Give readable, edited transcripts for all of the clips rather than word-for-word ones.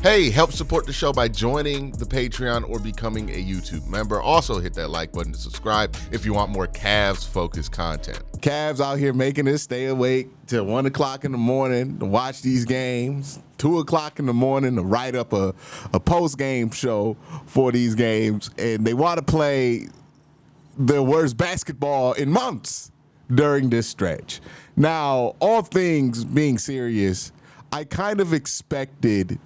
Hey, help support the show by joining the Patreon or becoming a YouTube member. Also hit that like button to subscribe if you want more Cavs-focused content. Cavs out here making us stay awake till 1 o'clock in the morning to watch these games, 2 o'clock in the morning to write up a post-game show for these games, and they want to play their worst basketball in months during this stretch. Now, all things being serious, I kind of expected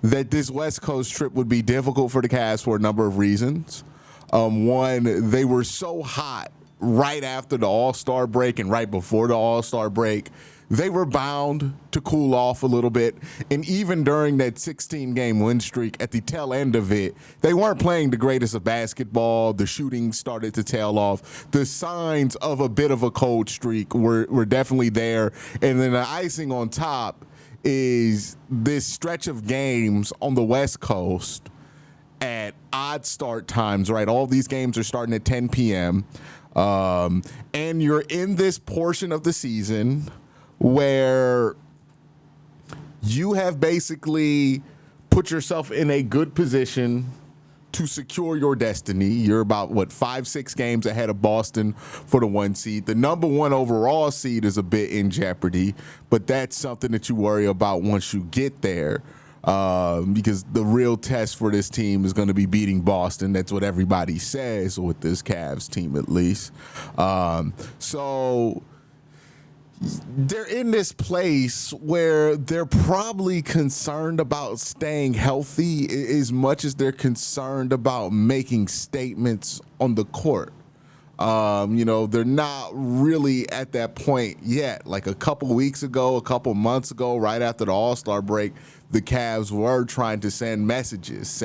that this West Coast trip would be difficult for the Cavs for a number of reasons. One, they were so hot right after the All-Star break and right before the All-Star break. They were bound to cool off a little bit. And even during that 16-game win streak, at the tail end of it, they weren't playing the greatest of basketball. The shooting started to tail off. The signs of a bit of a cold streak were definitely there. And then the icing on top is this stretch of games on the West Coast at odd start times, right? All these games are starting at 10 p.m. And you're in this portion of the season where you have basically put yourself in a good position to secure your destiny. You're about, 5-6 games ahead of Boston for the 1 seed. The number 1 overall seed is a bit in jeopardy, but that's something that you worry about once you get there, because the real test for this team is going to be beating Boston. That's what everybody says with this Cavs team, at least. So they're in this place where they're probably concerned about staying healthy as much as they're concerned about making statements on the court. They're not really at that point yet. Like a couple weeks ago, a couple months ago, right after the All-Star break, the Cavs were trying to send messages,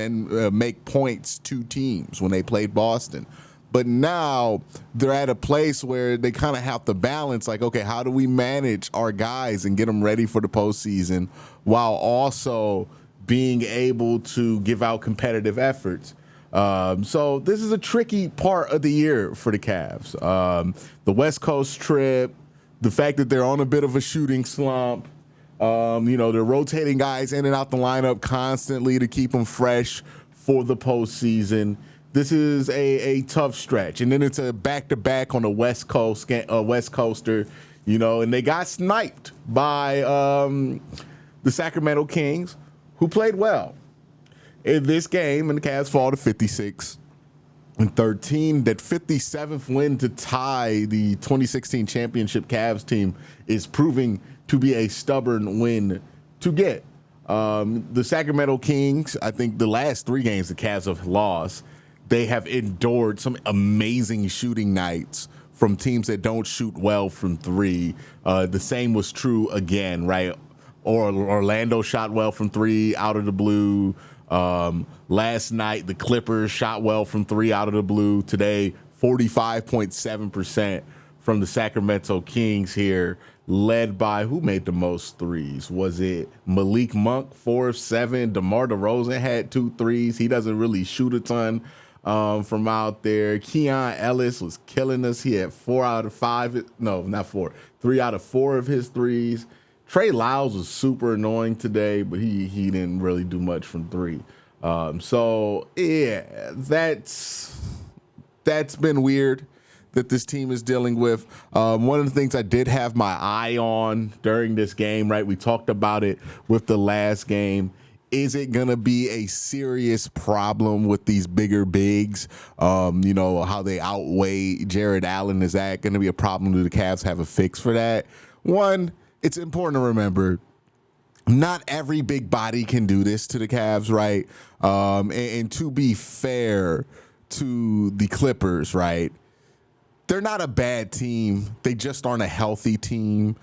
make points to teams when they played Boston. But now they're at a place where they kind of have to balance, like, okay, how do we manage our guys and get them ready for the postseason while also being able to give out competitive efforts? So this is a tricky part of the year for the Cavs. The West Coast trip, the fact that they're on a bit of a shooting slump, they're rotating guys in and out the lineup constantly to keep them fresh for the postseason. This is a tough stretch, and then it's a back-to-back on the West Coaster, and they got sniped by the Sacramento Kings, who played well in this game, and the Cavs fall to 56-13. That 57th win to tie the 2016 championship Cavs team is proving to be a stubborn win to get. The Sacramento Kings, I think the last 3 games the Cavs have lost, they have endured some amazing shooting nights from teams that don't shoot well from 3. The same was true again, right? Orlando shot well from 3 out of the blue. Last night, the Clippers shot well from 3 out of the blue. Today, 45.7% from the Sacramento Kings here, led by who made the most threes? Was it Malik Monk, 4 of 7? DeMar DeRozan had 2 threes. He doesn't really shoot a ton from out there. Keon Ellis was killing us. He had 3 out of 4 of his threes. Trey Lyles was super annoying today, but he didn't really do much from 3. So yeah, that's been weird that this team is dealing with. One of the things I did have my eye on during this game, right? We talked about it with the last game. Is it going to be a serious problem with these bigger bigs? How they outweigh Jared Allen? Is that going to be a problem? Do the Cavs have a fix for that? One, it's important to remember, not every big body can do this to the Cavs, right? And to be fair to the Clippers, right, they're not a bad team. They just aren't a healthy team.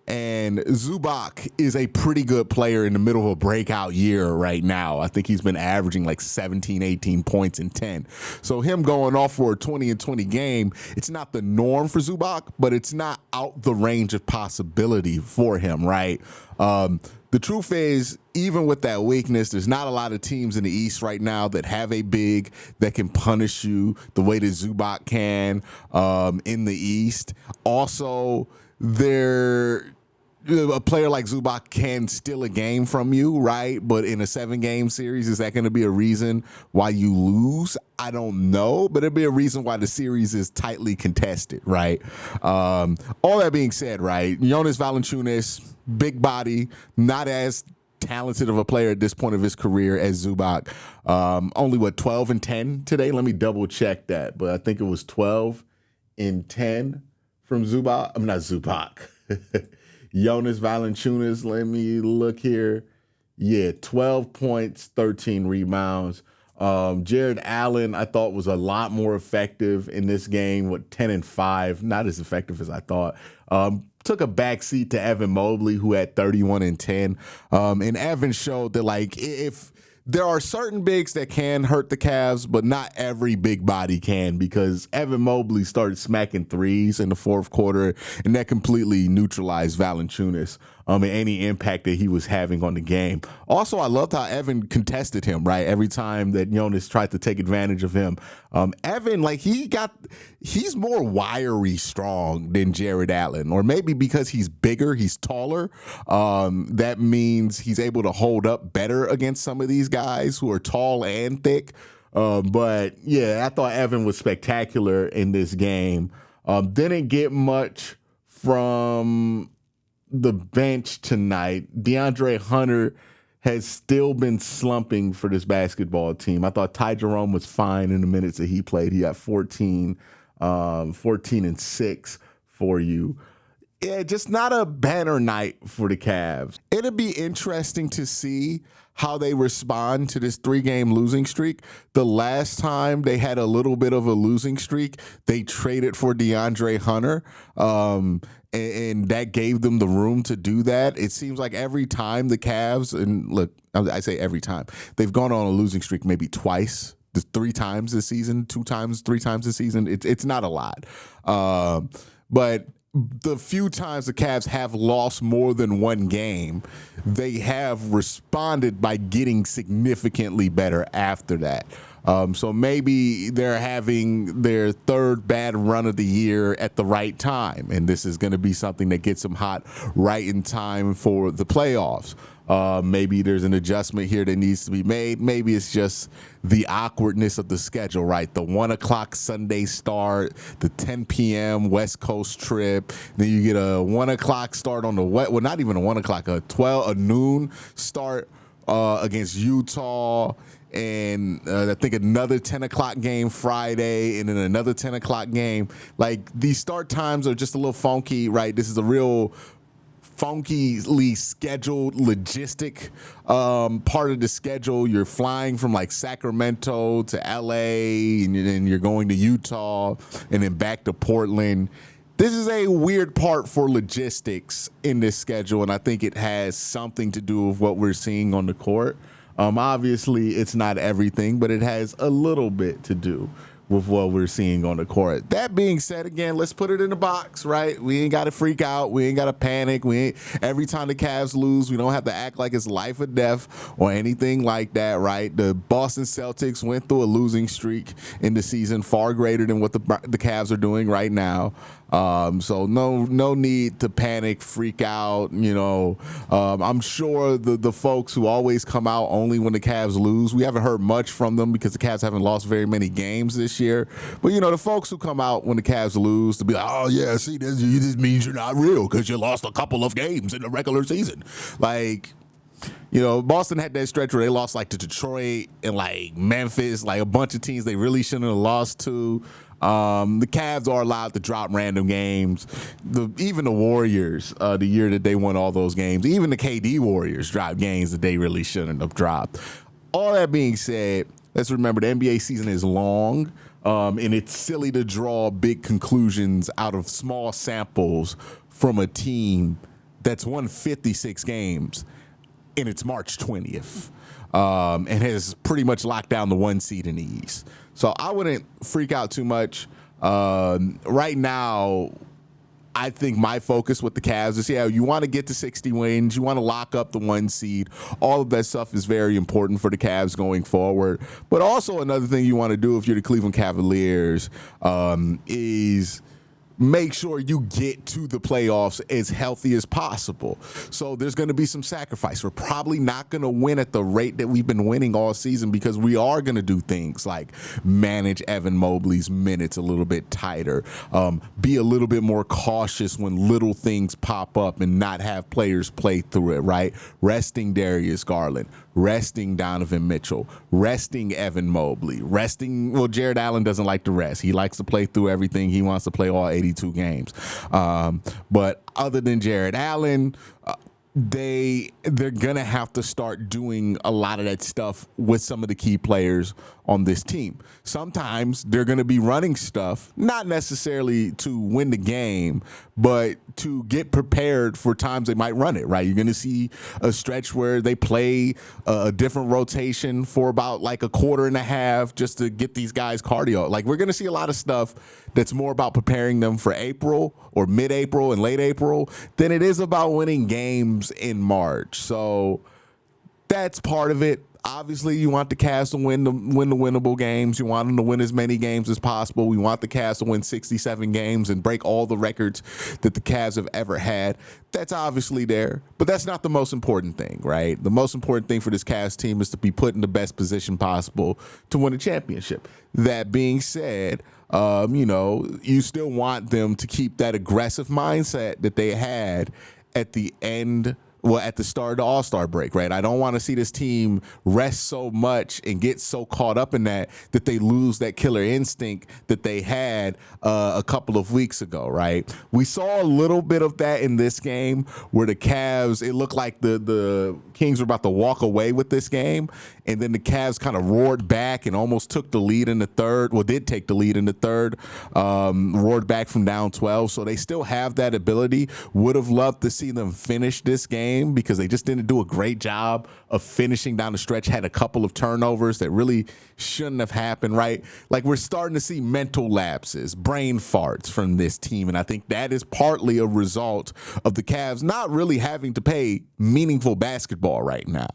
And Zubac is a pretty good player in the middle of a breakout year right now. I think he's been averaging like 17, 18 points in 10. So him going off for a 20-20 game, it's not the norm for Zubac, but it's not out the range of possibility for him, right? The truth is, even with that weakness, there's not a lot of teams in the East right now that have a big that can punish you the way that Zubac can in the East. Also, they're a player like Zubac can steal a game from you, right? But in a 7-game series, is that going to be a reason why you lose? I don't know, but it'd be a reason why the series is tightly contested, right? All that being said, right, Jonas Valanciunas, big body, not as talented of a player at this point of his career as Zubac. Only 12 and 10 today. Let me double check that, but I think it was 12 and 10 from Zubac. I'm not Zubac. Jonas Valanciunas. Let me look here. Yeah, 12 points, 13 rebounds. Jared Allen, I thought, was a lot more effective in this game with 10 and 5. Not as effective as I thought. Took a backseat to Evan Mobley, who had 31 and 10. And Evan showed that, like, if there are certain bigs that can hurt the Cavs, but not every big body can, because Evan Mobley started smacking threes in the fourth quarter, and that completely neutralized Valanciunas and any impact that he was having on the game. Also, I loved how Evan contested him, right? Every time that Jonas tried to take advantage of him. Evan, like, he's more wiry strong than Jared Allen, or maybe because he's bigger, he's taller. That means he's able to hold up better against some of these guys who are tall and thick. But yeah, I thought Evan was spectacular in this game. Didn't get much from the bench tonight. DeAndre Hunter has still been slumping for this basketball team. I thought Ty Jerome was fine in the minutes that he played. He got 14 and 6 for you. Yeah, just not a banner night for the Cavs. It'll be interesting to see how they respond to this 3-game losing streak. The last time they had a little bit of a losing streak, they traded for DeAndre Hunter, and that gave them the room to do that. It seems like every time the Cavs, and look, I say every time, they've gone on a losing streak maybe twice, 3 times this season, 2 times, 3 times this season. It's not a lot. But the few times the Cavs have lost more than 1 game, they have responded by getting significantly better after that. So maybe they're having their 3rd bad run of the year at the right time, and this is going to be something that gets them hot right in time for the playoffs. Maybe there's an adjustment here that needs to be made. Maybe it's just the awkwardness of the schedule, right? The 1 o'clock Sunday start, the 10 p.m. West Coast trip. Then you get a 1 o'clock start on the well, not even a 1 o'clock, a noon start against Utah. And I think another 10 o'clock game Friday, and then another 10 o'clock game. Like, these start times are just a little funky, right? This is a real funkily scheduled logistic part of the schedule. You're flying from like Sacramento to LA, and then you're going to Utah, and then back to Portland. This is a weird part for logistics in this schedule, and I think it has something to do with what we're seeing on the court. Obviously, it's not everything, but it has a little bit to do with what we're seeing on the court. That being said, again, let's put it in the box, right? We ain't got to freak out. We ain't got to panic. Every time the Cavs lose, we don't have to act like it's life or death or anything like that, right? The Boston Celtics went through a losing streak in the season, far greater than what the Cavs are doing right now. So no need to panic, freak out. I'm sure the folks who always come out only when the Cavs lose, we haven't heard much from them because the Cavs haven't lost very many games this year. But the folks who come out when the Cavs lose to be like, oh yeah, see, this means you're not real because you lost a couple of games in the regular season. Like, Boston had that stretch where they lost like to Detroit and like Memphis, like a bunch of teams they really shouldn't have lost to. The Cavs are allowed to drop random games. Even the Warriors, the year that they won all those games, even the KD Warriors dropped games that they really shouldn't have dropped. All that being said, let's remember the NBA season is long, and it's silly to draw big conclusions out of small samples from a team that's won 56 games, and it's March 20th, and has pretty much locked down the 1 seed in the East. So I wouldn't freak out too much. Right now, I think my focus with the Cavs is, you want to get to 60 wins. You want to lock up the 1 seed. All of that stuff is very important for the Cavs going forward. But also another thing you want to do if you're the Cleveland Cavaliers is make sure you get to the playoffs as healthy as possible. So there's going to be some sacrifice. We're probably not going to win at the rate that we've been winning all season because we are going to do things like manage Evan Mobley's minutes a little bit tighter, be a little bit more cautious when little things pop up and not have players play through it, right? Resting Darius Garland, resting Donovan Mitchell, resting Evan Mobley, Jared Allen doesn't like to rest. He likes to play through everything. He wants to play all 82 games. But other than Jared Allen, they're gonna have to start doing a lot of that stuff with some of the key players on this team. Sometimes they're gonna be running stuff, not necessarily to win the game, but to get prepared for times they might run it, right? You're gonna see a stretch where they play a different rotation for about like a quarter and a half just to get these guys cardio. Like, we're gonna see a lot of stuff that's more about preparing them for April or mid-April and late April than it is about winning games in March. So that's part of it. Obviously, you want the Cavs to win the winnable games. You want them to win as many games as possible. We want the Cavs to win 67 games and break all the records that the Cavs have ever had. That's obviously there, but that's not the most important thing, right? The most important thing for this Cavs team is to be put in the best position possible to win a championship. That being said, you still want them to keep that aggressive mindset that they had at the start of the All-Star break, right? I don't want to see this team rest so much and get so caught up in that they lose that killer instinct that they had a couple of weeks ago, right? We saw a little bit of that in this game where the Cavs, it looked like the Kings were about to walk away with this game, and then the Cavs kind of roared back and almost took the lead in the third. Well, did take the lead in the third, roared back from down 12, so they still have that ability. Would have loved to see them finish this game because they just didn't do a great job of finishing down the stretch, had a couple of turnovers that really shouldn't have happened, right? Like, we're starting to see mental lapses, brain farts from this team, and I think that is partly a result of the Cavs not really having to play meaningful basketball right now.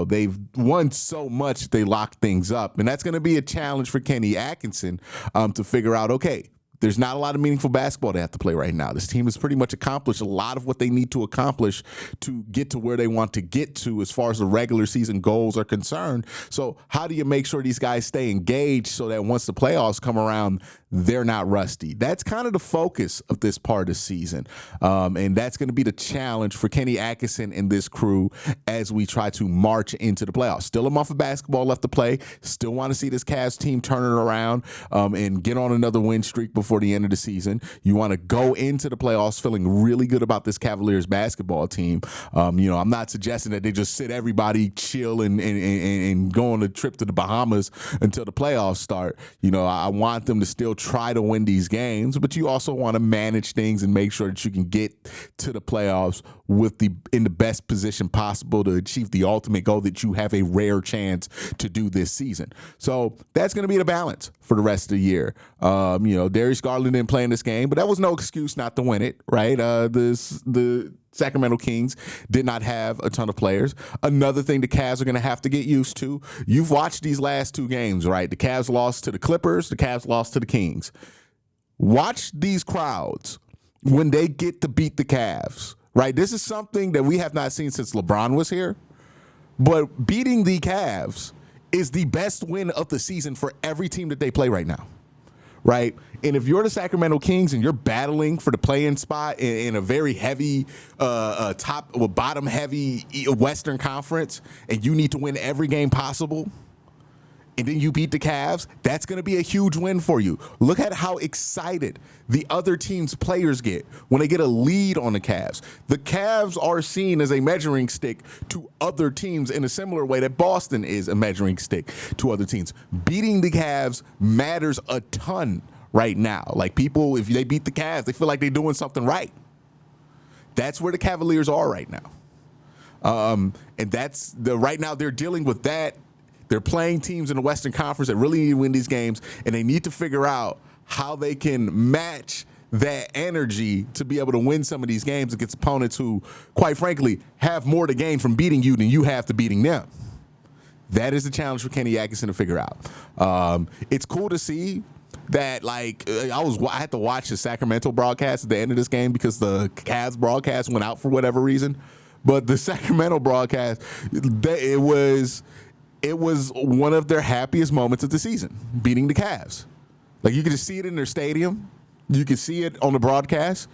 They've won so much, they lock things up, and that's going to be a challenge for Kenny Atkinson to figure out, okay, there's not a lot of meaningful basketball they have to play right now. This team has pretty much accomplished a lot of what they need to accomplish to get to where they want to get to as far as the regular season goals are concerned. So how do you make sure these guys stay engaged so that once the playoffs come around, they're not rusty? That's kind of the focus of this part of the season. And that's going to be the challenge for Kenny Atkinson and this crew as we try to march into the playoffs. Still a month of basketball left to play. Still want to see this Cavs team turn it around and get on another win streak before the end of the season. You want to go into the playoffs feeling really good about this Cavaliers basketball team. I'm not suggesting that they just sit everybody, chill, and go on a trip to the Bahamas until the playoffs start. I want them to still try to win these games, but you also want to manage things and make sure that you can get to the playoffs in the best position possible to achieve the ultimate goal that you have a rare chance to do this season. So that's going to be the balance for the rest of the year. Darius Garland didn't play in this game, but that was no excuse not to win it, right? The Sacramento Kings did not have a ton of players. Another thing the Cavs are going to have to get used to, you've watched these last two games, right? The Cavs lost to the Clippers, the Cavs lost to the Kings. Watch these crowds when they get to beat the Cavs, right? This is something that we have not seen since LeBron was here, but beating the Cavs is the best win of the season for every team that they play right now. Right. And if you're the Sacramento Kings and you're battling for the play-in spot in a very heavy, bottom heavy Western Conference, and you need to win every game possible, and then you beat the Cavs, that's going to be a huge win for you. Look at how excited the other team's players get when they get a lead on the Cavs. The Cavs are seen as a measuring stick to other teams in a similar way that Boston is a measuring stick to other teams. Beating the Cavs matters a ton right now. Like, people, if they beat the Cavs, they feel like they're doing something right. That's where the Cavaliers are right now. And right now they're dealing with that. They're playing teams in the Western Conference that really need to win these games, and they need to figure out how they can match that energy to be able to win some of these games against opponents who, quite frankly, have more to gain from beating you than you have to beating them. That is the challenge for Kenny Atkinson to figure out. It's cool to see that like I had to watch the Sacramento broadcast at the end of this game because the Cavs broadcast went out for whatever reason. But the Sacramento broadcast, it was one of their happiest moments of the season, beating the Cavs. Like, you could just see it in their stadium. You could see it on the broadcast.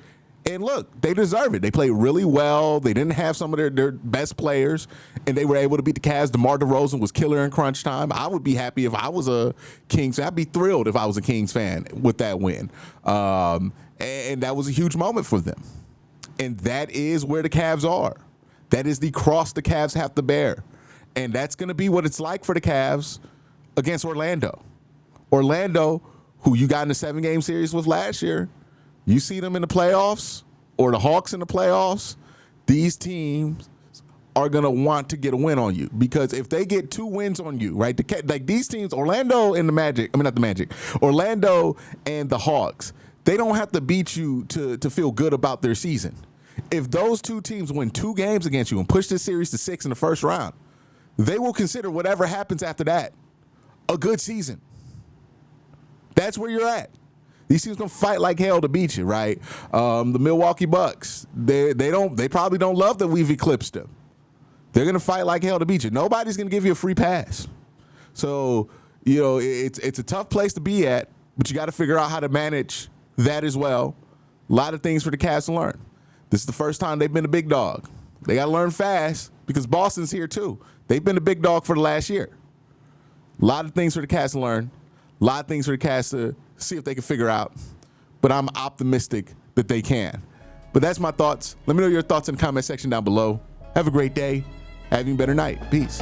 And look, they deserve it. They played really well. They didn't have some of their best players, and they were able to beat the Cavs. DeMar DeRozan was killer in crunch time. I would be happy if I was a Kings fan. I'd be thrilled if I was a Kings fan with that win. And that was a huge moment for them. And that is where the Cavs are. That is the cross the Cavs have to bear. And that's going to be what it's like for the Cavs against Orlando. Orlando, who you got in the 7-game series with last year, you see them in the playoffs or the Hawks in the playoffs, these teams are going to want to get a win on you. Because if they get 2 wins on you, right, like these teams, Orlando and Orlando and the Hawks, they don't have to beat you to feel good about their season. If those 2 teams win 2 games against you and push this series to 6 in the first round, they will consider whatever happens after that a good season. That's where you're at. These teams gonna fight like hell to beat you, right? The Milwaukee Bucks, they probably don't love that we've eclipsed them. They're gonna fight like hell to beat you. Nobody's gonna give you a free pass. So, it's a tough place to be at, but you got to figure out how to manage that as well. A lot of things for the Cavs to learn. This is the first time they've been a big dog. They got to learn fast because Boston's here too. They've been a big dog for the last year. A lot of things for the Cavs to learn. A lot of things for the Cavs to see if they can figure out. But I'm optimistic that they can. But that's my thoughts. Let me know your thoughts in the comment section down below. Have a great day. Have an even better night. Peace.